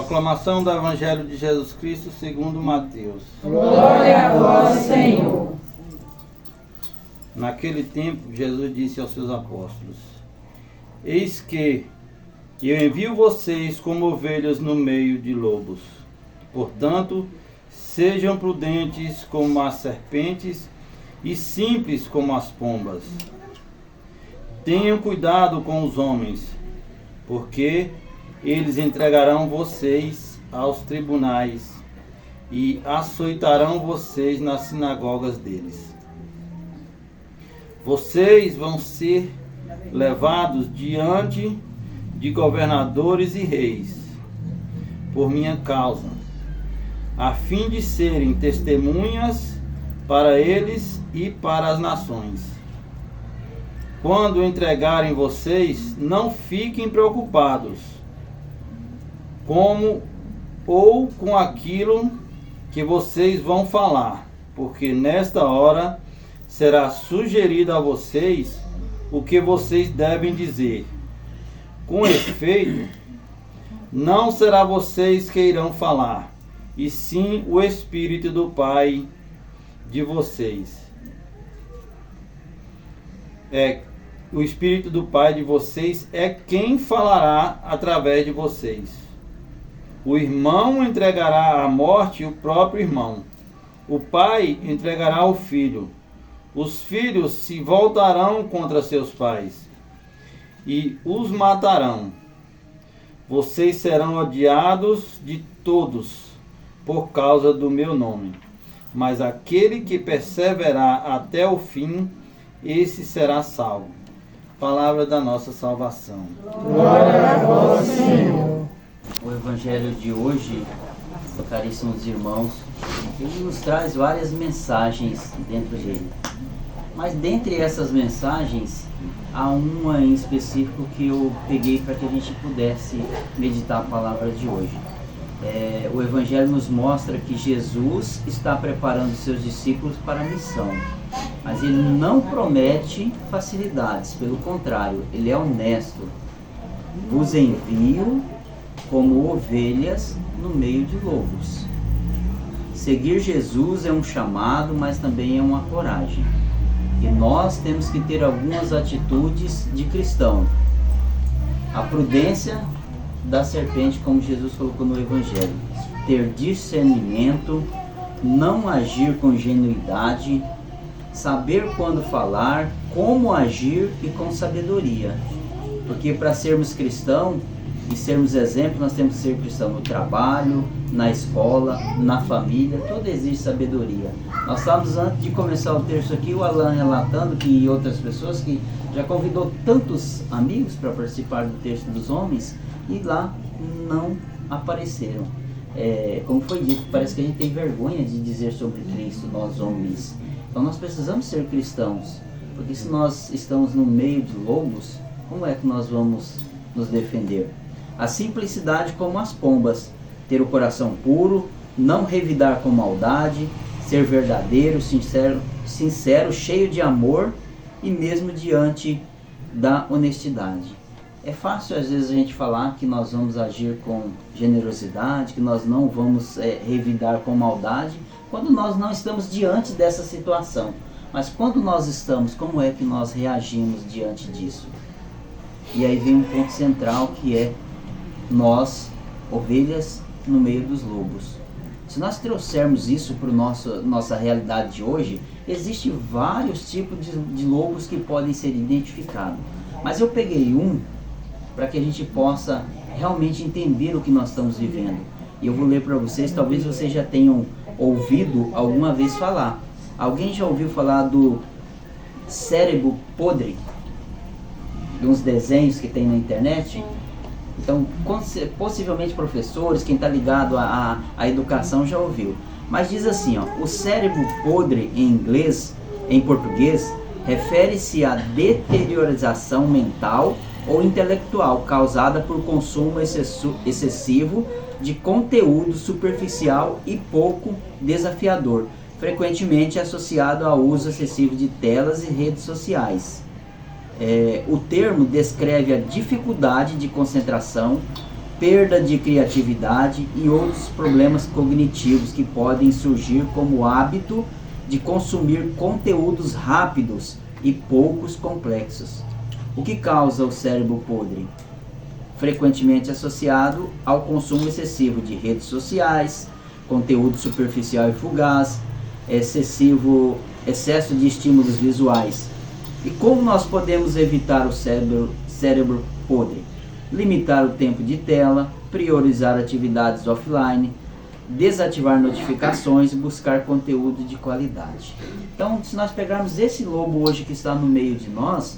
Proclamação do Evangelho de Jesus Cristo segundo Mateus. Glória a vós, Senhor. Naquele tempo, Jesus disse aos seus apóstolos: Eis que eu envio vocês como ovelhas no meio de lobos. Portanto, sejam prudentes como as serpentes e simples como as pombas. Tenham cuidado com os homens, porque eles entregarão vocês aos tribunais e açoitarão vocês nas sinagogas deles. Vocês vão ser levados diante de governadores e reis, por minha causa, a fim de serem testemunhas para eles e para as nações. Quando entregarem vocês, não fiquem preocupados como ou com aquilo que vocês vão falar, porque nesta hora será sugerido a vocês o que vocês devem dizer. Com efeito, não será vocês que irão falar, e sim o Espírito do Pai de vocês. O Espírito do Pai de vocês é quem falará através de vocês. O irmão entregará à morte o próprio irmão. O pai entregará o filho. Os filhos se voltarão contra seus pais e os matarão. Vocês serão odiados de todos por causa do meu nome. Mas aquele que perseverar até o fim, esse será salvo. Palavra da nossa salvação. Glória a vós, Senhor. O Evangelho de hoje, caríssimos irmãos, ele nos traz várias mensagens dentro dele. Mas dentre essas mensagens, há uma em específico que eu peguei para que a gente pudesse meditar a palavra de hoje. O Evangelho nos mostra que Jesus está preparando seus discípulos para a missão. Mas ele não promete facilidades, pelo contrário, ele é honesto. Vos envio como ovelhas no meio de lobos. Seguir Jesus é um chamado, mas também é uma coragem. E nós temos que ter algumas atitudes de cristão. A prudência da serpente, como Jesus colocou no Evangelho. Ter discernimento, não agir com ingenuidade, saber quando falar, como agir e com sabedoria. Porque para sermos cristãos e sermos exemplo, nós temos que ser cristãos no trabalho, na escola, na família, tudo exige sabedoria. Nós estávamos, antes de começar o texto aqui, o Alan relatando que outras pessoas que já convidou tantos amigos para participar do texto dos homens e lá não apareceram. Como foi dito, parece que a gente tem vergonha de dizer sobre Cristo, nós homens. Então nós precisamos ser cristãos, porque se nós estamos no meio de lobos, como é que nós vamos nos defender? A simplicidade como as pombas, ter o coração puro, não revidar com maldade, ser verdadeiro, sincero, cheio de amor e mesmo diante da honestidade. É fácil às vezes a gente falar que nós vamos agir com generosidade, que nós não vamos revidar com maldade, quando nós não estamos diante dessa situação. Mas quando nós estamos, como é que nós reagimos diante disso? E aí vem um ponto central que é nós, ovelhas no meio dos lobos. Se nós trouxermos isso para a nossa realidade de hoje, existem vários tipos de lobos que podem ser identificados. Mas eu peguei um para que a gente possa realmente entender o que nós estamos vivendo. E eu vou ler para vocês, talvez vocês já tenham ouvido alguma vez falar. Alguém já ouviu falar do cérebro podre? De uns desenhos que tem na internet? Então, possivelmente professores, quem está ligado à educação já ouviu. Mas diz assim, o cérebro podre em inglês, em português, refere-se à deteriorização mental ou intelectual causada por consumo excessivo de conteúdo superficial e pouco desafiador, frequentemente associado ao uso excessivo de telas e redes sociais. O termo descreve a dificuldade de concentração, perda de criatividade e outros problemas cognitivos que podem surgir como hábito de consumir conteúdos rápidos e poucos complexos. O que causa o cérebro podre? Frequentemente associado ao consumo excessivo de redes sociais, conteúdo superficial e fugaz, excesso de estímulos visuais. E como nós podemos evitar o cérebro podre? Limitar o tempo de tela, priorizar atividades offline, desativar notificações e buscar conteúdo de qualidade. Então, se nós pegarmos esse lobo hoje que está no meio de nós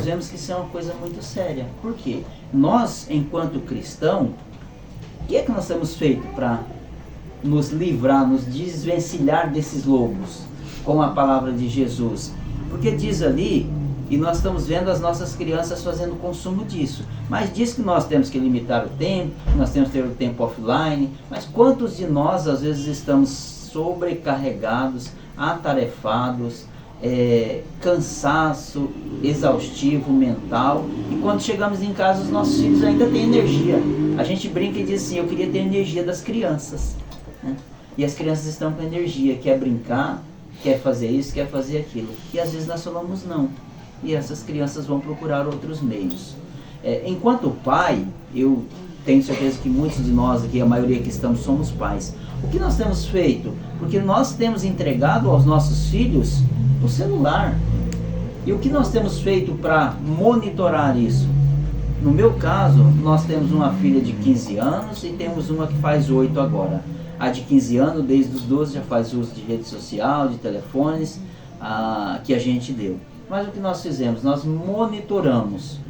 vemos que isso é uma coisa muito séria. Por quê? Nós, enquanto cristãos, o que é que nós temos feito para nos livrar, nos desvencilhar desses lobos, com a palavra de Jesus? Porque diz ali, e nós estamos vendo as nossas crianças fazendo consumo disso, mas diz que nós temos que limitar o tempo, nós temos que ter o tempo offline, mas quantos de nós às vezes estamos sobrecarregados, atarefados, cansaço exaustivo mental, e quando chegamos em casa os nossos filhos ainda têm energia. A gente brinca e diz assim: eu queria ter a energia das crianças, né? E as crianças estão com energia, quer brincar, quer fazer isso, quer fazer aquilo, e às vezes nós falamos não, e essas crianças vão procurar outros meios. Enquanto pai, eu tenho certeza que muitos de nós aqui, a maioria que estamos, somos pais. O que nós temos feito? Porque nós temos entregado aos nossos filhos o celular. E o que nós temos feito para monitorar isso? No meu caso, nós temos uma filha de 15 anos e temos uma que faz 8 agora. A de 15 anos, desde os 12, já faz uso de rede social, de telefones, que a gente deu. Mas o que nós fizemos? Nós monitoramos.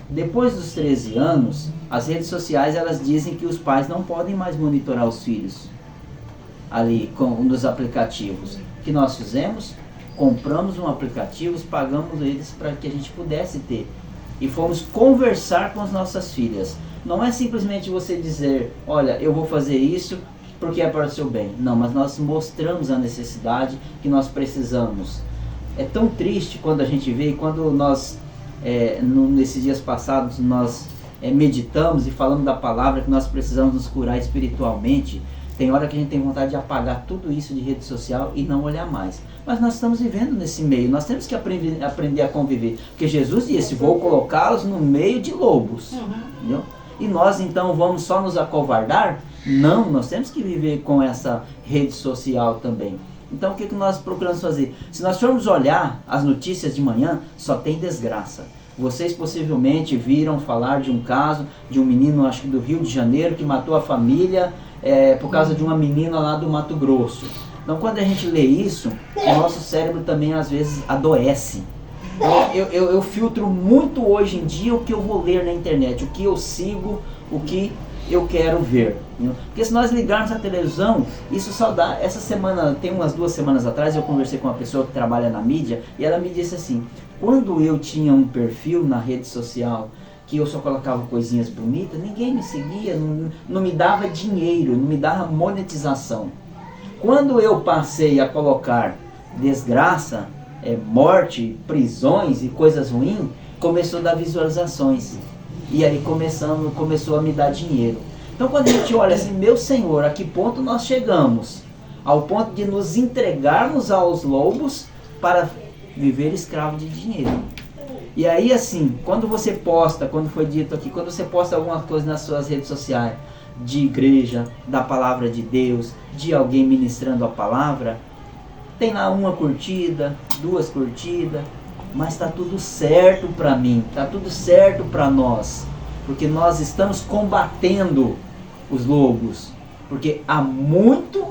Depois dos 13 anos, as redes sociais, elas dizem que os pais não podem mais monitorar os filhos ali nos aplicativos. O que nós fizemos? Compramos um aplicativo, pagamos eles para que a gente pudesse ter. E fomos conversar com as nossas filhas. Não é simplesmente você dizer: olha, eu vou fazer isso porque é para o seu bem. Não, mas nós mostramos a necessidade que nós precisamos. É tão triste quando a gente vê, quando nós, nesses dias passados, nós meditamos e falamos da palavra, que nós precisamos nos curar espiritualmente. Tem hora que a gente tem vontade de apagar tudo isso de rede social e não olhar mais. Mas nós estamos vivendo nesse meio, nós temos que aprender a conviver. Porque Jesus disse: vou colocá-los no meio de lobos. Entendeu? E nós então vamos só nos acovardar? Não, nós temos que viver com essa rede social também. Então o que nós procuramos fazer? Se nós formos olhar as notícias de manhã, só tem desgraça. Vocês possivelmente viram falar de um caso de um menino, acho que do Rio de Janeiro, que matou a família por causa de uma menina lá do Mato Grosso. Então quando a gente lê isso, o nosso cérebro também às vezes adoece. Eu filtro muito hoje em dia o que eu vou ler na internet, o que eu sigo, o que eu quero ver. Porque se nós ligarmos a televisão, isso só dá. Essa semana, tem umas 2 semanas atrás, eu conversei com uma pessoa que trabalha na mídia e ela me disse assim: quando eu tinha um perfil na rede social que eu só colocava coisinhas bonitas, ninguém me seguia, não me dava dinheiro, não me dava monetização. Quando eu passei a colocar desgraça, morte, prisões e coisas ruins, começou a dar visualizações. E aí começou a me dar dinheiro. Então quando a gente olha assim: meu Senhor, a que ponto nós chegamos? Ao ponto de nos entregarmos aos lobos para viver escravo de dinheiro. E aí assim, quando você posta, quando foi dito aqui, quando você posta alguma coisa nas suas redes sociais, de igreja, da palavra de Deus, de alguém ministrando a palavra, tem lá 1 curtida, 2 curtidas, mas está tudo certo para mim, está tudo certo para nós, porque nós estamos combatendo os lobos, porque há muito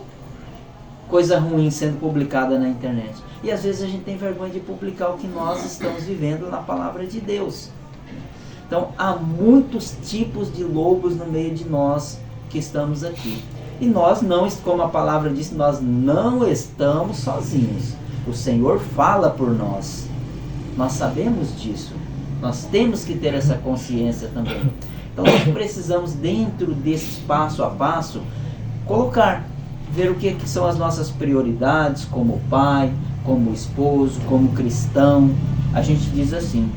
coisa ruim sendo publicada na internet, e às vezes a gente tem vergonha de publicar o que nós estamos vivendo na palavra de Deus. Então há muitos tipos de lobos no meio de nós que estamos aqui, e nós não, como a palavra diz, nós não estamos sozinhos. O Senhor fala por nós. Nós sabemos disso. Nós temos que ter essa consciência também. Então nós precisamos, dentro desse passo a passo, ver o que são as nossas prioridades como pai, como esposo, como cristão. A gente diz assim: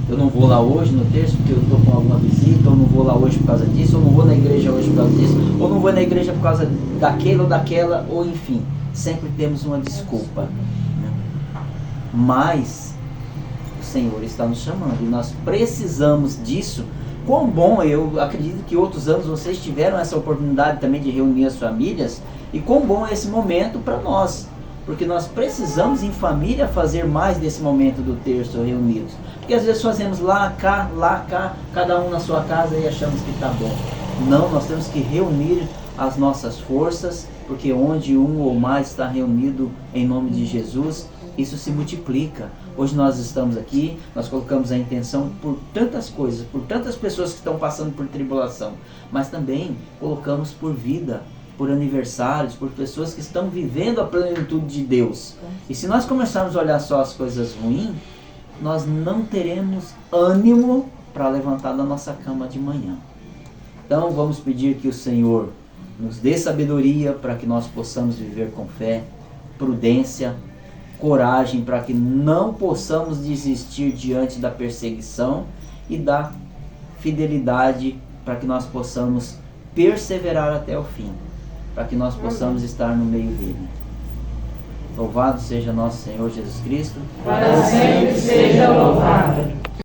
eu não vou lá hoje no texto porque eu estou com alguma visita, ou não vou lá hoje por causa disso, ou não vou na igreja hoje por causa disso, ou não vou na igreja por causa daquele ou daquela, ou enfim, sempre temos uma desculpa, né? Mas o Senhor está nos chamando e nós precisamos disso. Quão bom, eu acredito que outros anos vocês tiveram essa oportunidade também de reunir as famílias, e quão bom é esse momento para nós, porque nós precisamos em família fazer mais desse momento do terço reunidos, porque às vezes fazemos lá, cá, cada um na sua casa e achamos que está bom. Não, nós temos que reunir as nossas forças, porque onde um ou mais está reunido em nome de Jesus, isso se multiplica. Hoje nós estamos aqui, nós colocamos a intenção por tantas coisas, por tantas pessoas que estão passando por tribulação, mas também colocamos por vida, por aniversários, por pessoas que estão vivendo a plenitude de Deus. E se nós começarmos a olhar só as coisas ruins, nós não teremos ânimo para levantar da nossa cama de manhã. Então vamos pedir que o Senhor nos dê sabedoria para que nós possamos viver com fé, prudência, coragem, para que não possamos desistir diante da perseguição, e da fidelidade para que nós possamos perseverar até o fim, para que nós possamos estar no meio dele. Louvado seja nosso Senhor Jesus Cristo. Para sempre seja louvado.